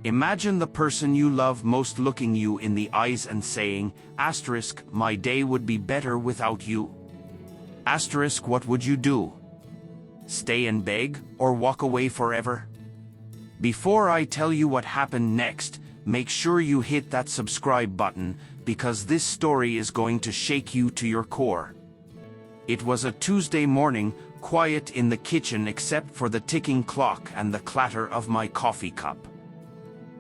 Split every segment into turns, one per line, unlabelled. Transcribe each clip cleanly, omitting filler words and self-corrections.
Imagine the person you love most looking you in the eyes and saying, asterisk, my day would be better without you. Asterisk, what would you do? Stay and beg, or walk away forever? Before I tell you what happened next, make sure you hit that subscribe button, because this story is going to shake you to your core. It was a Tuesday morning, quiet in the kitchen except for the ticking clock and the clatter of my coffee cup.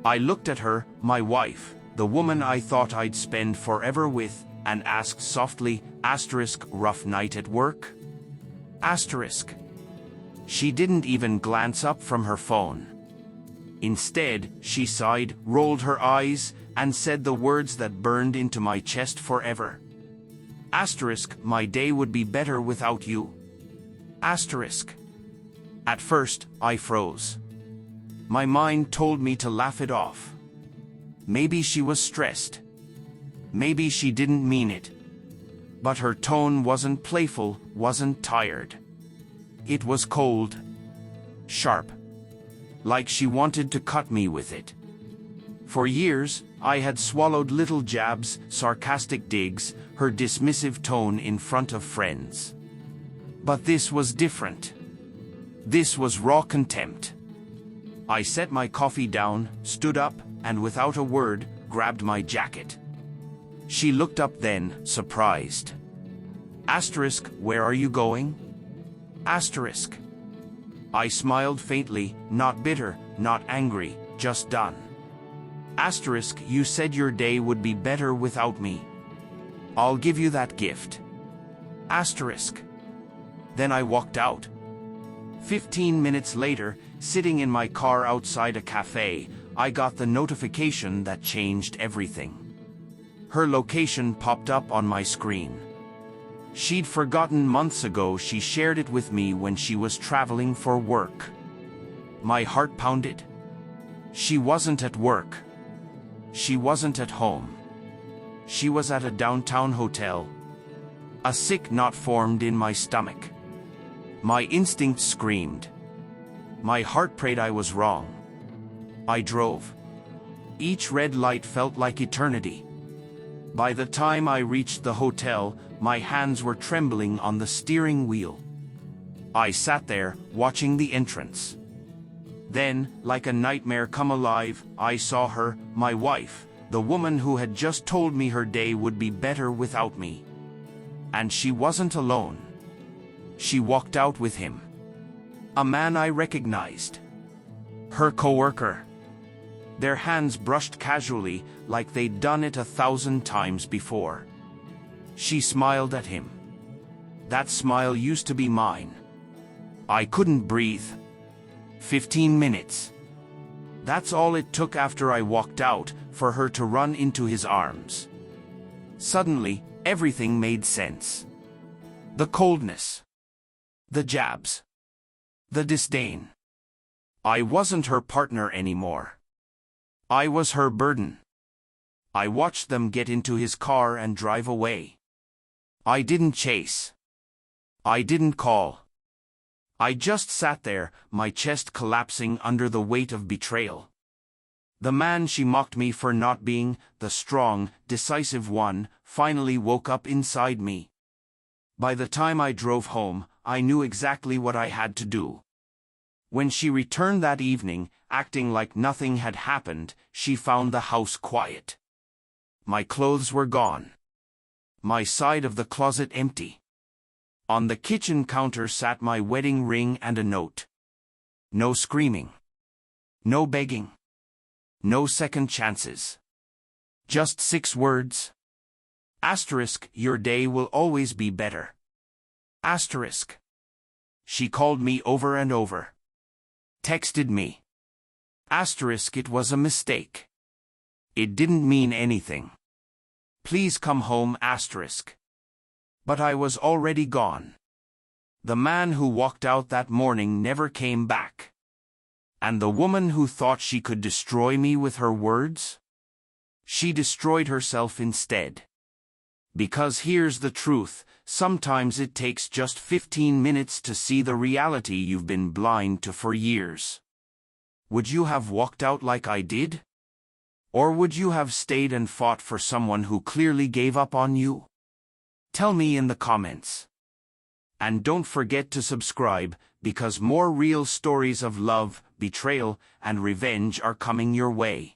I looked at her, my wife, the woman I thought I'd spend forever with, and asked softly, asterisk, rough night at work? Asterisk. She didn't even glance up from her phone. Instead, she sighed, rolled her eyes, and said the words that burned into my chest forever. Asterisk, my day would be better without you. Asterisk. At first, I froze. My mind told me to laugh it off. Maybe she was stressed. Maybe she didn't mean it. But her tone wasn't playful, wasn't tired. It was cold. Sharp. Like she wanted to cut me with it. For years, I had swallowed little jabs, sarcastic digs, her dismissive tone in front of friends. But this was different. This was raw contempt. I set my coffee down, stood up, and without a word, grabbed my jacket. She looked up then, surprised. Asterisk, where are you going? Asterisk. I smiled faintly, not bitter, not angry, just done. Asterisk, you said your day would be better without me. I'll give you that gift. Asterisk. Then I walked out. 15 minutes later, sitting in my car outside a cafe, I got the notification that changed everything. Her location popped up on my screen. She'd forgotten months ago she shared it with me when she was traveling for work. My heart pounded. She wasn't at work. She wasn't at home. She was at a downtown hotel. A sick knot formed in my stomach. My instincts screamed. My heart prayed I was wrong. I drove. Each red light felt like eternity. By the time I reached the hotel, my hands were trembling on the steering wheel. I sat there, watching the entrance. Then, like a nightmare come alive, I saw her, my wife, the woman who had just told me her day would be better without me. And she wasn't alone. She walked out with him. A man I recognized. Her coworker. Their hands brushed casually, like they'd done it 1,000 times before. She smiled at him. That smile used to be mine. I couldn't breathe. 15 minutes. That's all it took after I walked out, for her to run into his arms. Suddenly, everything made sense. The coldness. The jabs. The disdain. I wasn't her partner anymore. I was her burden. I watched them get into his car and drive away. I didn't chase. I didn't call. I just sat there, my chest collapsing under the weight of betrayal. The man she mocked me for not being, the strong, decisive one, finally woke up inside me. By the time I drove home, I knew exactly what I had to do. When she returned that evening, acting like nothing had happened, she found the house quiet. My clothes were gone. My side of the closet empty. On the kitchen counter sat my wedding ring and a note. No screaming. No begging. No second chances. Just 6 words. Asterisk, your day will always be better. Asterisk. She called me over and over. Texted me. Asterisk, it was a mistake. It didn't mean anything. Please come home, asterisk. But I was already gone. The man who walked out that morning never came back. And the woman who thought she could destroy me with her words? She destroyed herself instead. Because here's the truth, sometimes it takes just 15 minutes to see the reality you've been blind to for years. Would you have walked out like I did? Or would you have stayed and fought for someone who clearly gave up on you? Tell me in the comments. And don't forget to subscribe, because more real stories of love, betrayal, and revenge are coming your way.